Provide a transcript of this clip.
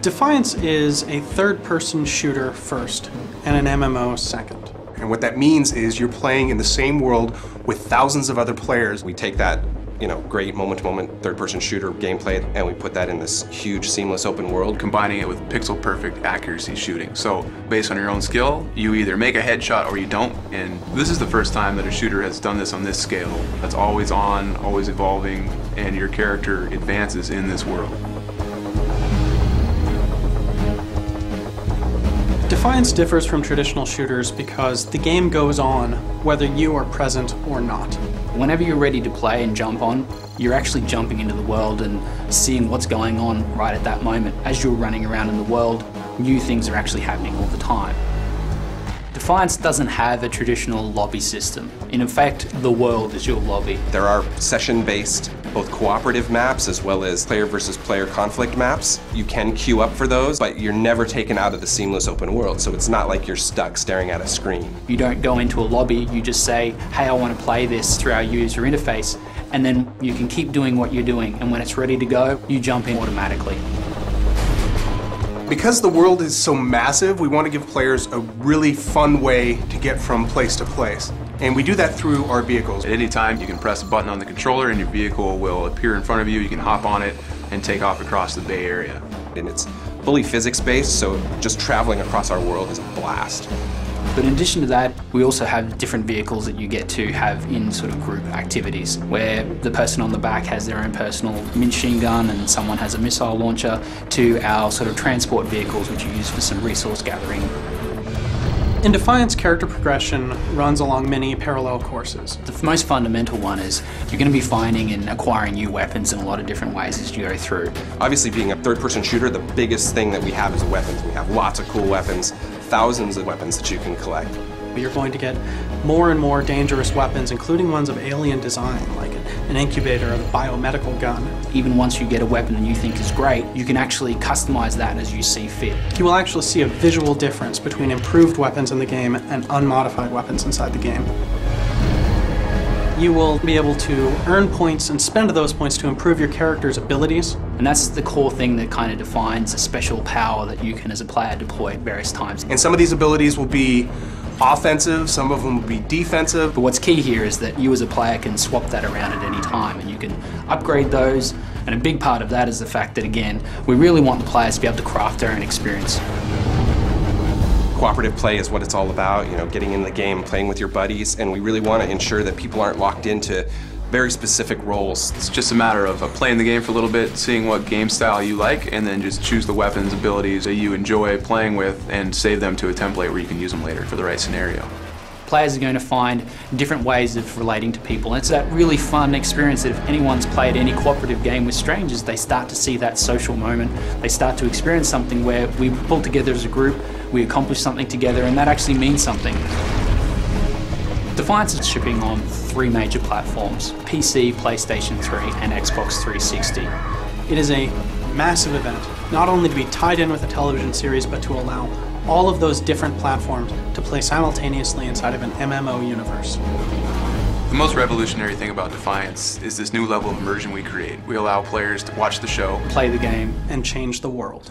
Defiance is a third-person shooter first, and an MMO second. And what that means is you're playing in the same world with thousands of other players. We take that, great moment-to-moment third-person shooter gameplay, and we put that in this huge, seamless open world. Combining it with pixel-perfect accuracy shooting. So, based on your own skill, you either make a headshot or you don't. And this is the first time that a shooter has done this on this scale. That's always on, always evolving, and your character advances in this world. Defiance differs from traditional shooters because the game goes on whether you are present or not. Whenever you're ready to play and jump on, you're actually jumping into the world and seeing what's going on right at that moment. As you're running around in the world, new things are actually happening all the time. Defiance doesn't have a traditional lobby system. In effect, the world is your lobby. There are session-based, both cooperative maps as well as player versus player conflict maps. You can queue up for those, but you're never taken out of the seamless open world, so it's not like you're stuck staring at a screen. You don't go into a lobby, you just say, hey, I want to play this through our user interface, and then you can keep doing what you're doing, and when it's ready to go, you jump in automatically. Because the world is so massive, we want to give players a really fun way to get from place to place. And we do that through our vehicles. At any time, you can press a button on the controller and your vehicle will appear in front of you. You can hop on it and take off across the Bay Area. And it's fully physics-based, so just traveling across our world is a blast. But in addition to that, we also have different vehicles that you get to have in sort of group activities, where the person on the back has their own personal machine gun and someone has a missile launcher, to our sort of transport vehicles, which are used for some resource gathering. In Defiance, character progression runs along many parallel courses. The most fundamental one is you're going to be finding and acquiring new weapons in a lot of different ways as you go through. Obviously, being a third-person shooter, the biggest thing that we have is weapons. We have lots of cool weapons, thousands of weapons that you can collect. You're going to get more and more dangerous weapons, including ones of alien design, like an incubator or a biomedical gun. Even once you get a weapon and you think is great, you can actually customize that as you see fit. You will actually see a visual difference between improved weapons in the game and unmodified weapons inside the game. You will be able to earn points and spend those points to improve your character's abilities. And that's the core thing that kind of defines a special power that you can, as a player, deploy at various times. And some of these abilities will be offensive, some of them will be defensive. But what's key here is that you as a player can swap that around at any time and you can upgrade those. And a big part of that is the fact that, again, we really want the players to be able to craft their own experience. Cooperative play is what it's all about, getting in the game, playing with your buddies, and we really want to ensure that people aren't locked into very specific roles. It's just a matter of playing the game for a little bit, seeing what game style you like, and then just choose the weapons, abilities that you enjoy playing with, and save them to a template where you can use them later for the right scenario. Players are going to find different ways of relating to people. And it's that really fun experience that if anyone's played any cooperative game with strangers, they start to see that social moment. They start to experience something where we pull together as a group, we accomplish something together, and that actually means something. Defiance is shipping on 3 major platforms: PC, PlayStation 3, and Xbox 360. It is a massive event, not only to be tied in with a television series, but to allow all of those different platforms to play simultaneously inside of an MMO universe. The most revolutionary thing about Defiance is this new level of immersion we create. We allow players to watch the show, play the game, and change the world.